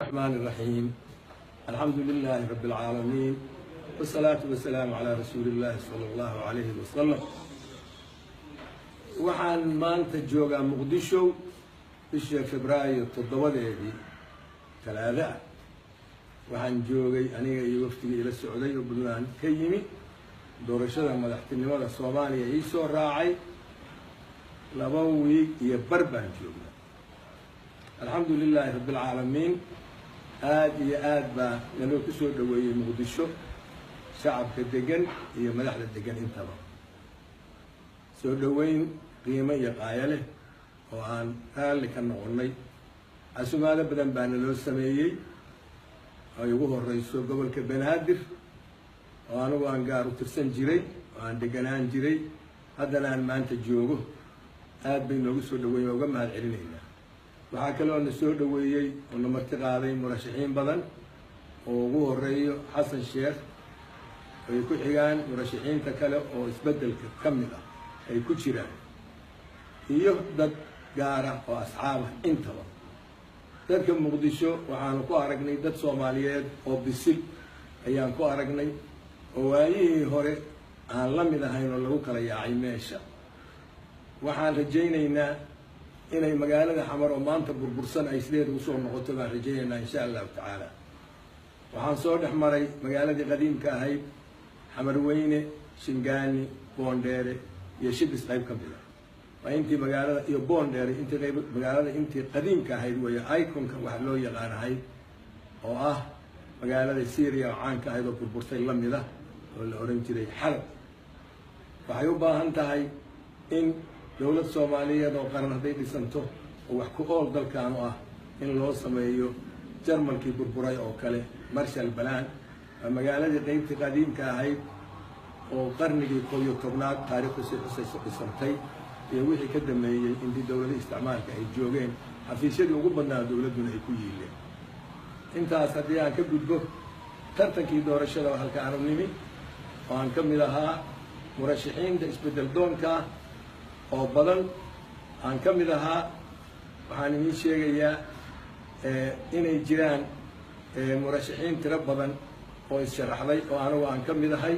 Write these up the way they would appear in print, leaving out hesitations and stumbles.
الرحمن الرحيم. الحمد لله رب العالمين والصلاة والسلام على رسول الله صلى الله عليه وسلم. waxaan maanta joogaa muqdisho bishii Febraayo 7 talaada waxaan joogay aniga iyo waftiga ila socday oo Puntland ka yimi doorashada madaxtinimada Soomaaliya ay soo raacay 2 wiig iyo bar baan joognaa. alxamdulilaahi rabbil caalamiin aad iyo aad baa naloo ku soo dhaweeyay muqdisho shacabka degan iyo madaxda degan intaba soo dhaweyn qiimo iyo qaaya leh oo aan raalli ka noqonnay. casumaado badan baa naloo sameeyey ay ugu horeyso gobolka Banaadir oo anigu aan gaar u tirsan jiray oo aan deganaan jiray haddana aan maanta joogo. aad bay noogu soo dhaweeyeen uga mahad celinaynaa. waxaa kaloo na soo dhaweeyey oo na marti qaaday murashaxiin badan oo ugu horeeyo xasan sheekh ay ku xigaan murashaxiinta kale oo isbedelka ka mid ah ay ku jiraan iyo dad gaar ah oo asxaab ah intaba. dadka muqdisho waxaanu ku aragnay dad Soomaaliyeed oo bisil ayaan ku aragnay oo waayihii hore aan la mid ahayn oo lagu kala yaacay meesha. waxaan rajaynaynaa inay magaalada xamar oo maanta burbursan ay sideed u soo noqoto baan rajaynaynaa insha allahu tacaala. waxaan soo dhex maray magaaladii qadiimka ahayd xamar weyne, shingaani, boondheere iyo shibis qayb ka mid ah. waa intii magaalada iyo boondheere intii qayb magaalada intii qadiimka ahayd weeye iconka wax loo yaqaan ahayd oo ah magaalada Syria oo caan ka ahayd oo burburtay la mid ah oo la oran jiray Xalab. waxay u baahan tahay in dowlad Soomaaliyeed oo qaran haday dhisanto oo wax ku ool dalkan ah in loo sameeyo Jarmalkii burburay oo kale Marshall Plan magaaladii qaybtii qadiimka ahayd oo qarnigii 11aad taariikhdiisa dhisantay iyo wixii ka dambeeyay intii dowladda isticmaalka ay joogeen xafiisyadii ugu badnaa dowladuna ay ku yiileen. intaas haddii aan ka gudbo tartankii doorashada halka aan nimi oo aan ka mid ahaa murashaxiinta isbedel doonka oo badan aan ka mid ahaa. waxaan idin sheegayaa inay jiraan murashaxiin tiro badan oo issharaxday oo anigu aan ka mid ahay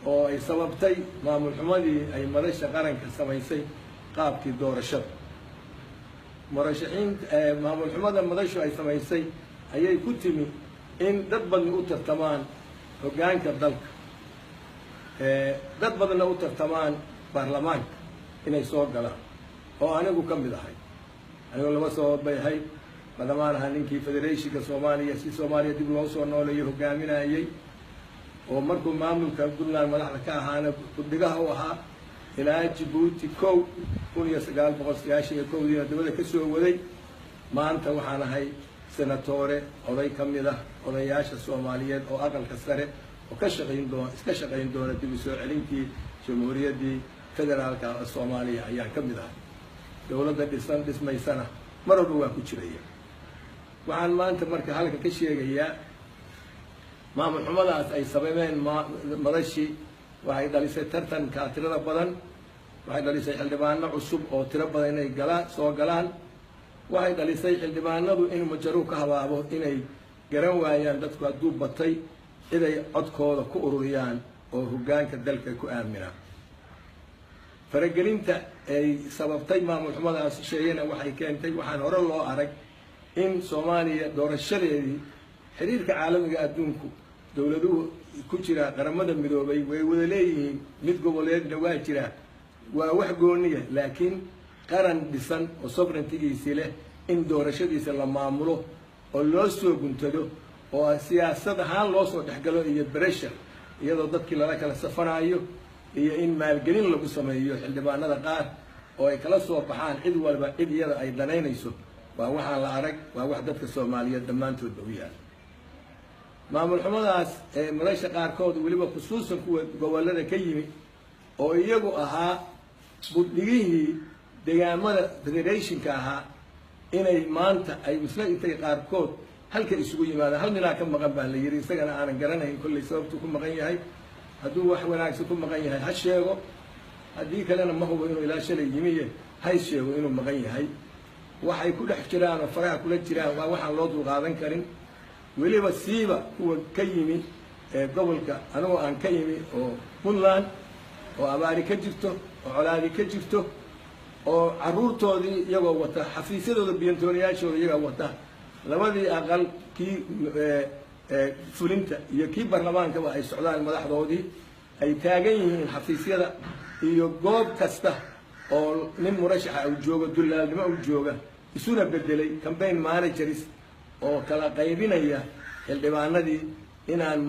oo ay sababtay maamul xumadii ay madasha qaranka samaysay qaabkii doorashada. murashaxiin maamul xumada madashu ay samaysay ayay ku timi in dad badan u tartamaan hoggaanka dalka, dad badanna u tartamaan baarlamaanka inay soo galaan oo anigu ka mid ahay. anigu laba sabab bay ahayd. madamaan ahaa ninkii federeeshinka Soomaaliya si Soomaaliya dib loo soo nooleeyo hogaaminayay oo markuu maamulka Puntland madaxda ka ahaana guddigaha u ahaa ilaa Djibouti 1991 dibadda ka soo waday. maanta waxaan ahay senatore oday ka mid ah odayaasha Soomaaliyeed oo aqalka sare oo ka shaqayn doona dib u soo celintii jamhuuriyaddii federaalka Soomaaliya ayaan ka mid ahay. dowladda dhismaysana mar walba waa ku jiraya. waxaan maanta marka halka ka sheegayaa maamul xumadaas ay sababeen madashii waxay dhalisay tartanka tirada badan, waxay dhalisay xildhibaano cusub oo tiro badan inay soo galaan, waxay dhalisay xildhibaanadu in majaru ka habaabo inay garan waayaan dadku hadduu batay iday codkooda ku ururiyaan oo hoggaanka dalka ku aaminaan. faragelinta ay sababtay maamul xumadaas sheegayna waxay keentay waxaan hore loo arag in Soomaaliya doorashadeedii xiriirka caalamiga adduunku dowladuhu ku jira qaramada midoobay way wada leeyihiin mid goboleedna waa jira waa wax gooniya laakiin qaran dhisan oo sovereignty-giisa leh in doorashadiisa la maamulo oo loo soo guntado oo siyaasad ahaan loo soo dhexgalo iyo pressure iyadoo dadkii lala kala safanayo iyo in maalgelin lagu sameeyo xildhibaanada qaar oo ay kala soo baxaan cid walba cid iyada ay danaynayso. waa waxaan la arag waa wax dadka Soomaaliyeed dhammaantoodba u yaal. maamul xumadaas madasha qaarkood weliba khusuusan kuwa gobollada ka yimi oo iyagu ahaa buddigihii deegaamada federationka ahaa inay maanta ay misla intay qaarkood halka isugu yimaadaan. hal ninaa ka maqan baa la yidhi isagana aanan garanayn kolley sababtuu ku maqan yahay. hadduu wax wanaagsan ku maqan yahay ha sheego, haddii kalena ma hubo inuu ilaa shalay yimiye ha sheego inuu maqan yahay. waxay ku dhex jiraan oo faraha kula jiraan waa waxaan loo dulqaadan karin weliba siiba kuwa ka yimi gobolka anigoo aan ka yimi oo puntland oo abaari ka jirto oo colaadi ka jirto oo carruurtoodii iyagoo wata xafiisyadooda biyantooniyaashooda iyagoo wata labadii aqal kii fulinta iyo kii baarlamaankaba ay socdaan madaxdoodii ay taagan yihiin xafiisyada iyo goob kasta oo nin murashaxa uu joogo dullaalnimo uu jooga isuna bedelay campaign managers oo kala qaybinaya xildhibaanadii inaan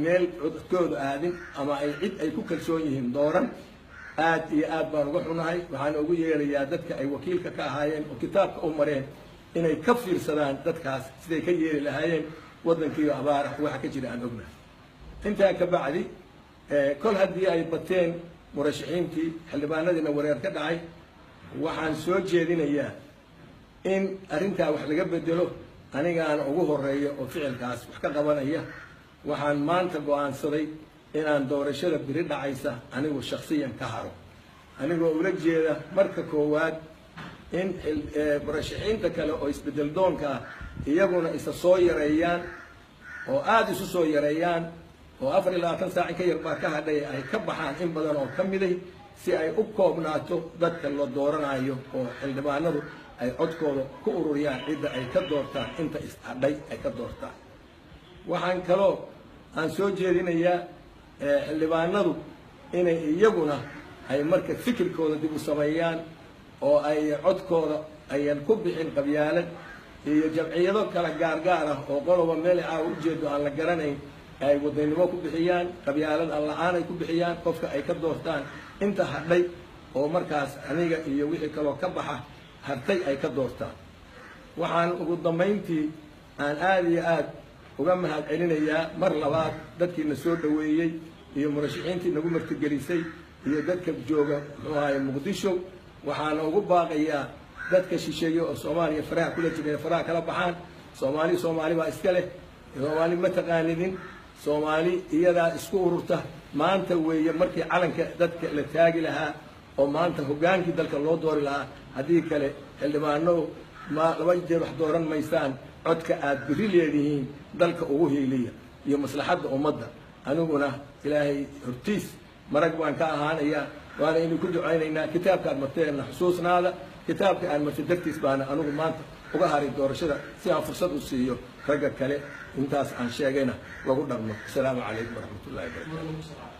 meel codkooda aadin ama ay cid ay ku kalsoon yihiin dooran aad iyo aad baan uga xunahay waxaan ugu yeerayaa dadka ay wakiilka ka ahaayeen oo kitaabka u mareen inay ka fiirsadaan dadkaas siday ka yeeli lahaayeen waddankiiyo abaara waxa ka jira aan ognahay intaa ka bacdi kol haddii ay bateen murashaxiintii xildhibaanadiina wareer ka dhacay waxaan soo jeedinayaa in arrintaa wax laga bedelo anigaana ugu horeeya oo ficilkaas wax ka qabanaya waxaan maanta go'aansaday inaan doorashada biri dhacaysa anigu shakhsiyan ka haro anigoo ula jeeda marka koowaad in murashaxiinta kale oo isbedel doonka ah iyaguna isa soo yareeyaan oo aada isu soo yareeyaan oo 24 saac ka yar baa ka hadhay ay ka baxaan in badan oo ka miday si ay u koobnaato dadka la dooranayo oo xildhibaanadu ay codkooda ku ururiyaan cidda ay ka doortaan inta is-hadhay ay ka doortaan waxaan kaloo aan soo jeedinayaa xildhibaanadu inay iyaguna ay marka fikirkooda dib u sameeyaan oo ay codkooda ayan ku bixin qabyaalad iyo jamciyado kala gaargaar ah oo qoloba meel caawa ujeedo aan la garanayn ay wadaynimo ku bixiyaan qabyaalad aan la-aan ay ku bixiyaan qofka ay ka doortaan inta hadhay oo markaas aniga iyo wixii kaloo ka baxa hartay ay ka doortaan waxaan ugu dambayntii aan aada iyo aad uga mahad celinayaa mar labaad dadkiina soo dhoweeyey iyo murashaxiintii nagu martigelisay iyo dadka jooga muxuu ahaye muqdisho waxaana ugu baaqayaa dadka shisheeye oo soomaaliya faraha kula jira faraha kala baxaan soomaali baa iska leh soomaali ma taqaanidin soomaali iyadaa isku ururta maanta weeye markii calanka dadka la taagi lahaa oo maanta hoggaankii dalka loo doori lahaa haddii kale xildhibaano laba jeer wax dooran maysaan codka aad biri leedihiin dalka ugu hiiliya iyo maslaxadda ummadda aniguna ilaahay hortiis marag baan ka ahaanayaa waana inuu ku ducaynaynaa kitaabka aad marteenna xusuusnaada kitaabka aan martay dartiis baana anigu maanta uga haray doorashada si aan fursad u siiyo ragga kale intaas aan sheegayna lagu dhaqmo asalaamu calaykum waraxmatullahi wabarakatu